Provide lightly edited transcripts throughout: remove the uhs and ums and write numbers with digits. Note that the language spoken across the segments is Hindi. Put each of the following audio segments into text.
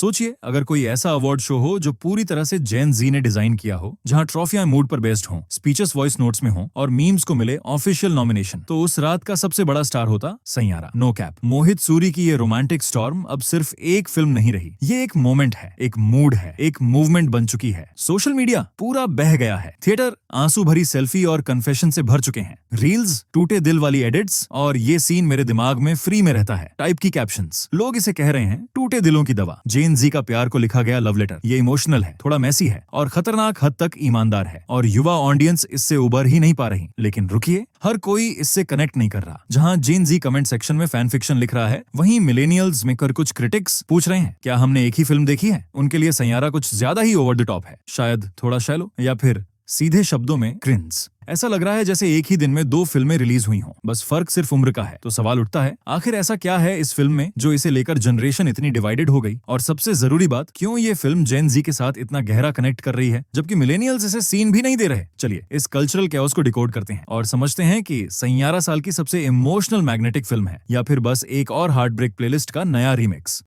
सोचिए अगर कोई ऐसा अवार्ड शो हो जो पूरी तरह से जेन जी ने डिजाइन किया हो, जहां ट्रॉफियां मूड पर बेस्ड हों, स्पीचेस वॉइस नोट्स में हों और मीम्स को मिले ऑफिशियल नॉमिनेशन, तो उस रात का सबसे बड़ा स्टार होता सैयारा। नो कैप, मोहित सूरी की ये रोमांटिक स्टॉर्म अब सिर्फ एक फिल्म नहीं रही, ये एक मोमेंट है, एक मूड है, एक मूवमेंट बन चुकी है। सोशल मीडिया पूरा बह गया है, थिएटर आंसू भरी सेल्फी और कन्फेशन से भर चुके हैं, रील्स टूटे दिल वाली एडिट्स और ये सीन मेरे दिमाग में फ्री में रहता है टाइप की कैप्शंस। लोग इसे कह रहे हैं टूटे दिलों की दवा। जेन जी का प्यार को लिखा गया लव लेटर। ये इमोशनल है, थोड़ा मैसी है और खतरनाक हद तक ईमानदार है, और युवा ऑडियंस इससे उबर ही नहीं पा रही। लेकिन रुकिए, हर कोई इससे कनेक्ट नहीं कर रहा। जहां जेन जी कमेंट सेक्शन में फैन फिक्शन लिख रहा है, वहीं मिलेनियल्स में कर कुछ क्रिटिक्स पूछ रहे हैं क्या हमने एक ही फिल्म देखी है। उनके लिए सैयारा कुछ ज्यादा ही ओवर द टॉप है, शायद थोड़ा शैलो, या फिर सीधे शब्दों में क्रिंज। ऐसा लग रहा है जैसे एक ही दिन में दो फिल्में रिलीज हुई हों, बस फर्क सिर्फ उम्र का है। तो सवाल उठता है, आखिर ऐसा क्या है इस फिल्म में जो इसे लेकर जनरेशन इतनी डिवाइडेड हो गई? और सबसे जरूरी बात, क्यों ये फिल्म जेन जी के साथ इतना गहरा कनेक्ट कर रही है जबकि मिलेनियल्स इसे सीन भी नहीं दे रहे? चलिए इस कल्चरल कैओस को डिकोड करते हैं और समझते हैं कि सैयारा साल की सबसे इमोशनल मैग्नेटिक फिल्म है या फिर बस एक और हार्ट ब्रेक प्लेलिस्ट का नया रीमिक्स।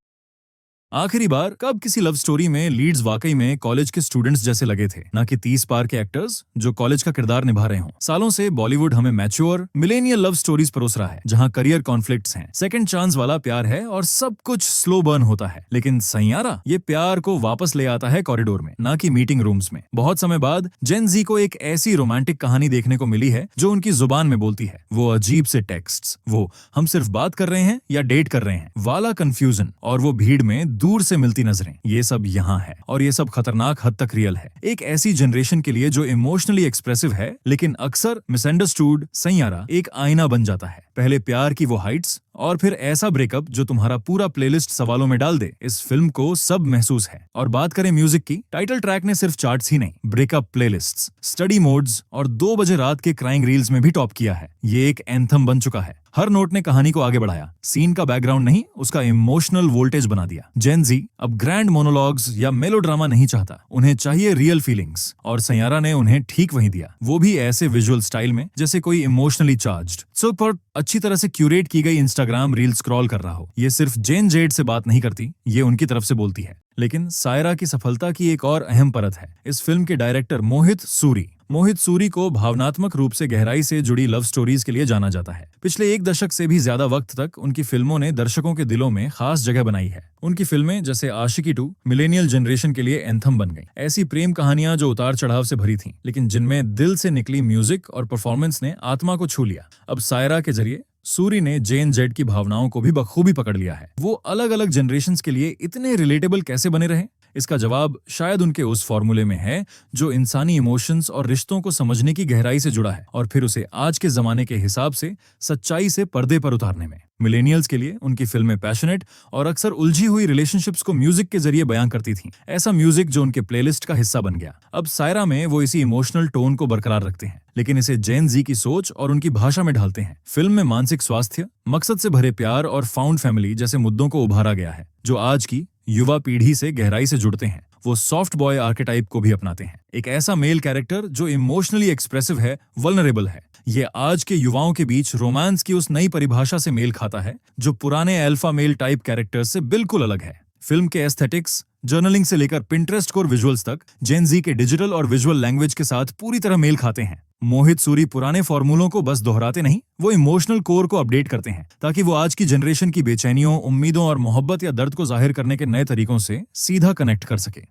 आखिरी बार कब किसी लव स्टोरी में लीड्स वाकई में कॉलेज के स्टूडेंट्स जैसे लगे थे, ना कि 30 पार के एक्टर्स जो कॉलेज का किरदार निभा रहे हों। सालों से बॉलीवुड हमें मैच्योर मिलेनियल लव स्टोरीज परोस रहा है, जहां करियर कॉन्फ्लिक्ट्स हैं, सेकंड चांस वाला प्यार है और सब कुछ स्लो बर्न होता है। लेकिन सैयारा ये प्यार को वापस ले आता है कॉरिडोर में, ना कि मीटिंग रूम्स में। बहुत समय बाद जेन जी को एक ऐसी रोमांटिक कहानी देखने को मिली है जो उनकी जुबान में बोलती है। वो अजीब से टेक्स्ट्स, वो हम सिर्फ बात कर रहे हैं या डेट कर रहे हैं वाला कंफ्यूजन, और वो भीड़ में दूर से मिलती नजरें, ये सब यहाँ है और ये सब खतरनाक हद तक रियल है। एक ऐसी जनरेशन के लिए जो इमोशनली एक्सप्रेसिव है लेकिन अक्सर मिसअंडरस्टूड, सैयारा एक आईना बन जाता है। पहले प्यार की वो हाइट्स और फिर ऐसा ब्रेकअप जो तुम्हारा पूरा प्लेलिस्ट सवालों में डाल दे। इस फिल्म को सब महसूस है। और बात करें म्यूजिक की, टाइटल ट्रैक ने सिर्फ चार्ट्स ही नहीं, ब्रेकअप प्लेलिस्ट्स, स्टडी मोड्स और 2 बजे रात के क्राइंग रील्स में भी टॉप किया है। ये एक एंथम बन चुका है। हर नोट ने कहानी को आगे बढ़ाया, सीन का बैकग्राउंड नहीं, उसका इमोशनल वोल्टेज बना दिया। जेन जी अब ग्रैंड मोनोलॉग्स या मेलोड्रामा नहीं चाहता, उन्हें चाहिए रियल फीलिंग्स, और सैयारा ने उन्हें ठीक वही दिया, वो भी ऐसे विजुअल स्टाइल में जैसे कोई इमोशनली चार्ज्ड, सुपर अच्छी तरह से क्यूरेट की गई इंस्टाग्राम रील स्क्रॉल कर रहा हो। ये सिर्फ जेन जेड से बात नहीं करती, ये उनकी तरफ से बोलती है। लेकिन सायरा की सफलता की एक और अहम परत है इस फिल्म के डायरेक्टर मोहित सूरी। मोहित सूरी को भावनात्मक रूप से गहराई से जुड़ी लव स्टोरीज के लिए जाना जाता है। पिछले 1 दशक से भी ज्यादा वक्त तक उनकी फिल्मों ने दर्शकों के दिलों में खास जगह बनाई है। उनकी फिल्में जैसे आशिकी 2 मिलेनियल जनरेशन के लिए एंथम बन गई। ऐसी प्रेम कहानियां जो उतार चढ़ाव से भरी थीं, लेकिन जिनमें दिल से निकली म्यूजिक और परफॉर्मेंस ने आत्मा को छू लिया। अब सायरा के जरिए सूरी ने जेन जेड की भावनाओं को भी बखूबी पकड़ लिया है। वो अलग अलग जनरेशंस के लिए इतने रिलेटेबल कैसे बने रहे? इसका जवाब शायद उनके उस फॉर्मूले में है जो इंसानी इमोशंस और रिश्तों को समझने की गहराई से जुड़ा है और फिर उसे आज के जमाने के हिसाब से सच्चाई से पर्दे पर उतारने में। मिलेनियल्स के लिए उनकी फिल्में पैशनेट और अक्सर उलझी हुई रिलेशनशिप्स को म्यूजिक के जरिए बयां करती थीं। ऐसा म्यूजिक जो उनके प्लेलिस्ट का हिस्सा बन गया। अब सायरा में वो इसी इमोशनल टोन को बरकरार रखते हैं, लेकिन इसे जेन जी की सोच और उनकी भाषा में ढालते हैं। फिल्म में मानसिक स्वास्थ्य, मकसद से भरे प्यार और फाउंड फैमिली जैसे मुद्दों को उभारा गया है, जो आज की युवा पीढ़ी से गहराई से जुड़ते हैं। वो सॉफ्ट बॉय आर्केटाइप को भी अपनाते हैं, एक ऐसा मेल कैरेक्टर जो इमोशनली एक्सप्रेसिव है, वल्नरेबल है। ये आज के युवाओं के बीच रोमांस की उस नई परिभाषा से मेल खाता है जो पुराने अल्फा मेल टाइप कैरेक्टर्स से बिल्कुल अलग है। फिल्म के एस्थेटिक्स, जर्नलिंग से लेकर पिंटरेस्ट कोर विजुअल्स तक जेन जी के डिजिटल और विजुअल लैंग्वेज के साथ पूरी तरह मेल खाते हैं। मोहित सूरी पुराने फॉर्मूलों को बस दोहराते नहीं, वो इमोशनल कोर को अपडेट करते हैं ताकि वो आज की जनरेशन की बेचैनियों, उम्मीदों और मोहब्बत या दर्द को जाहिर करने के नए तरीकों से सीधा कनेक्ट कर सके।